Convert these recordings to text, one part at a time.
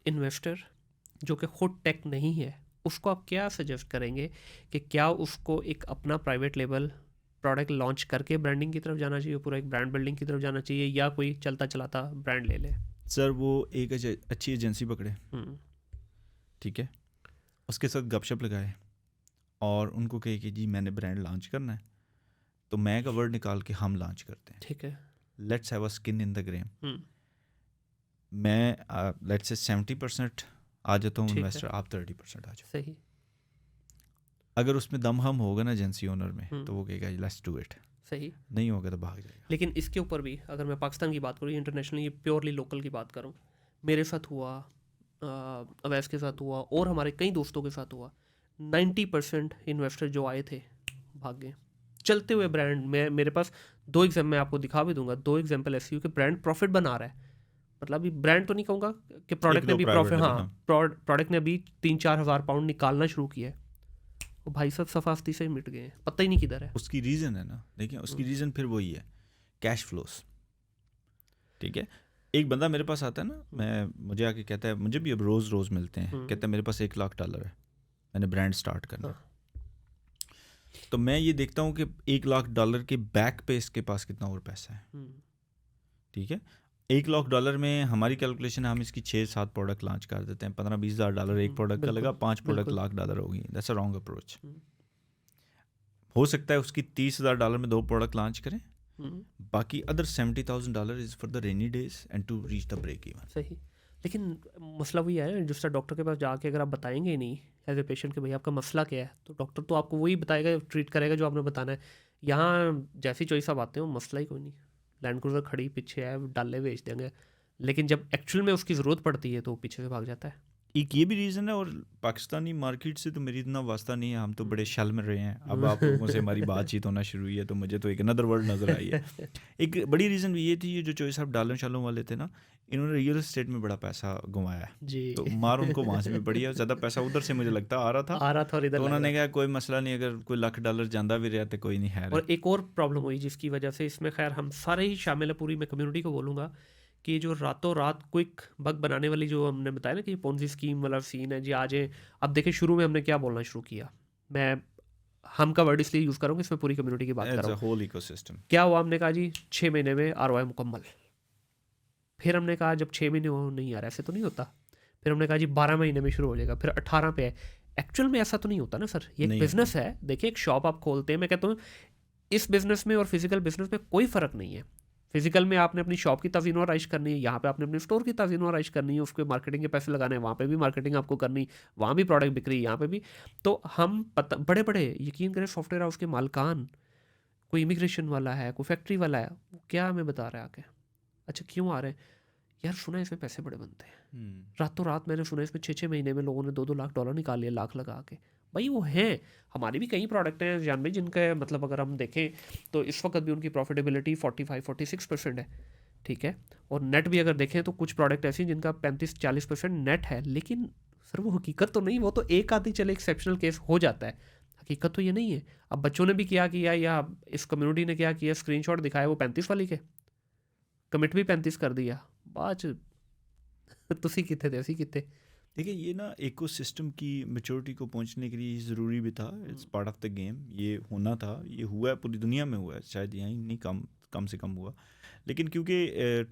Investor जो कि खुद टेक नहीं है, उसको आप क्या सजेस्ट करेंगे कि क्या उसको एक अपना प्राइवेट लेवल प्रोडक्ट लॉन्च करके ब्रांडिंग की तरफ जाना चाहिए, पूरा एक ब्रांड बिल्डिंग की तरफ जाना चाहिए, या कोई चलता चलाता ब्रांड ले ले? सर वो एक अच्छी एजेंसी पकड़े, हम्म, ठीक है, उसके साथ गपशप लगाए और उनको कहे कि जी मैंने ब्रांड लॉन्च करना है, तो मैं का वर्ड निकाल के हम लॉन्च करते हैं, ठीक है। Let's have a skin in the game. Hmm, मैं लेट्स से 70% आ जाता हूँ ठीक है, इन्वेस्टर, आप 30% आ जाओ। सही। अगर उसमें दम हम होगा ना एजेंसी ओनर में, हम्म, तो वो कहेगा लेट्स डू इट, सही। नहीं होगा तो भाग जाएगा। लेकिन इसके ऊपर भी अगर मैं पाकिस्तान की बात करूँ, इंटरनेशनल, ये प्योरली लोकल की बात करूँ, मेरे साथ हुआ, अवैस के साथ हुआ, और हमारे कई दोस्तों के साथ हुआ, 90% इन्वेस्टर जो आए थे भाग गए। चलते हुए ब्रांड में मेरे पास दो एग्जाम्पल मैं आपको दिखा भी दूंगा, दो एग्जाम्पल ऐसी हुई कि ब्रांड प्रॉफिट बना रहा है, मतलब अभी ब्रांड तो नहीं कहूँगा कि एक प्रोडक्ट ने दो भी प्राइवेट प्रॉफिट, लेवल, हाँ, हाँ। प्रोडक्ट ने भी 3-4 हज़ार पाउंड निकालना शुरू किया है, वो भाई साहब सफास्ती से ही मिट गए हैं, पता ही नहीं किधर है। उसकी रीज़न है ना, देखिए उसकी रीज़न फिर वही है, कैश फ्लोस। ठीक है, एक बंदा मेरे पास आता है ना, मुझे आके कहता है, मुझे भी अब रोज़ मिलते हैं, कहता है मेरे पास $1,00,000 है, मैंने ब्रांड स्टार्ट करना है। हाँ, तो मैं ये देखता हूँ कि $1,00,000 के बैक पे इसके पास कितना और पैसा है। ठीक है, $1,00,000 में हमारी कैलकुलेशन है, हम इसकी 6-7 प्रोडक्ट लॉन्च कर देते हैं, $15-20 हज़ार एक प्रोडक्ट का लगा, 5 प्रोडक्ट $1,00,000 होगी। That's a wrong approach. हो सकता है उसकी $30,000 में 2 प्रोडक्ट लॉन्च करें, बाकी other $70,000 is for the rainy days and to reach the break even. सही। लेकिन मसला वही है, दूसरा डॉक्टर के पास जाके अगर आप बताएंगे ही नहीं एज ए पेशेंट कि भाई आपका मसला क्या है, तो डॉक्टर तो आपको वही बताएगा, ट्रीट करेगा जो आपने बताना है। यहाँ जैसी चॉइस आप आते हो, मसला ही कोई नहीं, लैंड क्रूजर खड़ी पीछे है, डाले बेच देंगे, लेकिन जब एक्चुअल में उसकी ज़रूरत पड़ती है तो वो पीछे से भाग जाता है। एक ये भी रीज़न है, और पाकिस्तानी मार्केट से तो मेरी इतना वास्ता नहीं है, हम तो बड़े शल में रहे हैं। अब आप लोगों से हमारी बातचीत होना शुरू हुई है तो मुझे तो एक अनदर वर्ल्ड नज़र आई है। एक बड़ी रीज़न भी ये थी, ये जो चॉइस आप डालों शालों वाले थे ना, इन्होंने रियल एस्टेट में बड़ा पैसा घुमाया है, जी। तो मार उनको वहाँ से भी पड़ी है, ज़्यादा पैसा उधर से मुझे लगता आ रहा था, आ रहा था और इधर तो लग उन्होंने रहा कहा कोई मसला नहीं, अगर कोई $1,00,000 जाता भी रहा तो कोई नहीं है। और एक और प्रॉब्लम हुई जिसकी वजह से इसमें, खैर हम सारे ही शामिल है, पूरी मैं कम्युनिटी को बोलूँगा, कि जो रातों रात क्विक बग बनाने वाली जो हमने बताया ना कि पोंजी स्कीम वाला सीन है जी, आज अब देखिए शुरू में हमने क्या बोलना शुरू किया, मैं हम का वर्ड इसलिए यूज़ करूँगा, इसमें पूरी कम्युनिटी की बात कर एज रहा अ हूँ। Whole ecosystem. क्या हुआ, हमने कहा जी 6 महीने में ROI मुकम्मल। फिर हमने कहा जब 6 महीने हो, नहीं यार ऐसे तो नहीं होता। फिर हमने कहा जी 12 महीने में शुरू हो जाएगा, फिर 18 पे है। एक्चुअल में ऐसा तो नहीं होता ना सर, ये एक नहीं बिजनेस है। देखिए एक शॉप आप खोलते हैं, मैं कहता हूँ इस बिजनेस में और फिजिकल बिजनेस में कोई फ़र्क नहीं है। फिजिकल में आपने अपनी शॉप की तज़ीन और आइश करनी है, यहाँ पे आपने अपने स्टोर की तज़ीन और आइश करनी है, उसके मार्केटिंग के पैसे लगाने हैं, वहाँ पे भी मार्केटिंग आपको करनी, वहाँ भी प्रोडक्ट बिक रही है, यहाँ पे भी। तो हम पता बड़े बड़े यकीन करें सॉफ्टवेयर हाउस के मालकान, कोई इमिग्रेशन वाला है, कोई फैक्ट्री वाला है, वो क्या हमें बता रहा है आके, अच्छा क्यों आ रहे हैं यार, सुना है इसमें पैसे बड़े बनते हैं। रातों रात मैंने सुना है इसमें 6-6 महीने में लोगों ने $2-2 लाख निकाल लिए, लाख लगा के। भाई वो हैं, हमारी भी कई प्रोडक्ट हैं जान भाई, जिनका मतलब अगर हम देखें तो इस वक्त भी उनकी प्रॉफिटेबिलिटी 45-46% है, ठीक है। और नेट भी अगर देखें तो कुछ प्रोडक्ट ऐसे हैं जिनका 35-40% नेट है, लेकिन सर वो हकीकत तो नहीं, वो तो एक आधी चले एक्सेप्शनल केस हो जाता है, हकीकत तो ये नहीं है। अब बच्चों ने भी क्या किया या इस कम्युनिटी ने क्या किया, स्क्रीनशॉट दिखाया वो 35 वाली के, कमिट भी 35 कर दिया, बाद तुसी कितने थे असी कितने। देखिए ये ना इकोसिस्टम की मैच्योरिटी को पहुंचने के लिए ज़रूरी भी था, it's part of the game, ये होना था, ये हुआ है, पूरी दुनिया में हुआ है, शायद यहीं नहीं, कम से कम हुआ। लेकिन क्योंकि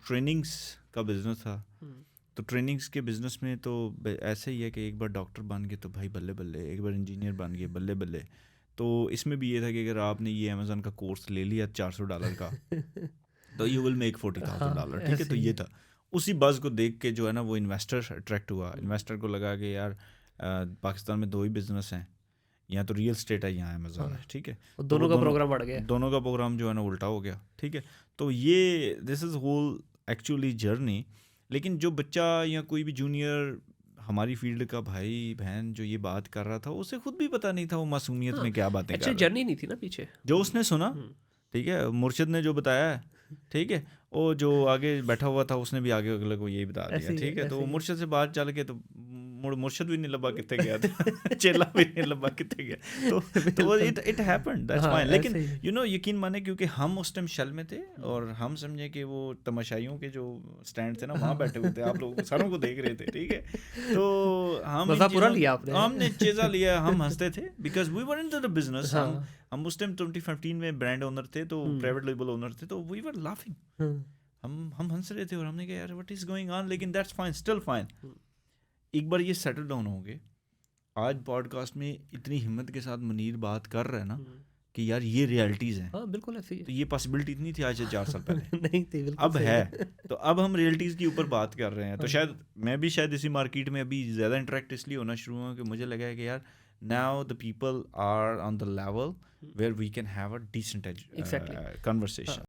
ट्रेनिंग्स का बिज़नेस था, तो ट्रेनिंग्स के बिज़नेस में तो ऐसे ही है कि एक बार डॉक्टर बन गए तो भाई बल्ले बल्ले, एक बार इंजीनियर बन गए बल्ले बल्ले। तो इसमें भी ये था कि अगर आपने ये अमेज़न का कोर्स ले लिया $400 का तो यू विल मेक $40,000, ठीक है। तो ये था, उसी बज़ को देख के जो है ना वो इन्वेस्टर अट्रैक्ट हुआ, इन्वेस्टर को लगा कि यार पाकिस्तान में 2 ही बिज़नेस हैं, यहाँ तो रियल स्टेट है, यहाँ अमेज़न है, ठीक है। तो दोनों का प्रोग्राम बढ़ गया, दोनों का प्रोग्राम जो है ना उल्टा हो गया, ठीक है। तो ये this is whole actually journey. लेकिन जो बच्चा या कोई भी जूनियर हमारी फील्ड का भाई बहन जो ये बात कर रहा था, उसे खुद भी पता नहीं था वो मासूमियत में क्या बातें कर एक्चुअली रहा है, जर्नी नहीं थी ना पीछे, जो उसने सुना, ठीक है, मुर्शिद ने जो बताया है, ठीक है, वो जो आगे बैठा हुआ था उसने भी आगे अगले को यही बता दिया, ठीक है। तो मुर्शिद से बात चल के तो मुर्शद भी नहीं लब्बा कितने गया था चेला भी नहीं लब्बा कितने गया तो इट हैपेंड दैट्स फाइन लेकिन यू नो यकीन माने क्योंकि हम उस टाइम शल में थे और हम समझे कि वो तमाशाइयों के जो स्टैंड थे ना वहाँ बैठे हुए थे आप लोग सारों को देख रहे थे ठीक है तो हम पूरा लिया आपने हमने चीज़ा लिया हम हंसते थे because we were into the business हम उस टाइम 2015 में ब्रांड ओनर थे तो प्राइवेट लेबल ओनर थे तो वी वर लाफिंग हम हंस रहे थे और हमने कहा यार व्हाट इज गोइंग ऑन लेकिन दैट्स फाइन स्टिल फाइन एक बार ये सेटल डाउन हो गए आज पॉडकास्ट में इतनी हिम्मत के साथ मुनीर बात कर रहे हैं ना कि यार ये रियलिटीज़ हैं हाँ बिल्कुल ऐसे ही तो ये पॉसिबिलिटी इतनी थी आज से 4 साल पहले नहीं थी बिल्कुल अब है तो अब हम रियलिटीज़ के ऊपर बात कर रहे हैं तो शायद मैं भी शायद इसी मार्केट में अभी ज़्यादा इंटरेक्ट इसलिए होना शुरू हुआ कि मुझे लगा है कि यार now the people are on the level where we can have a decent conversation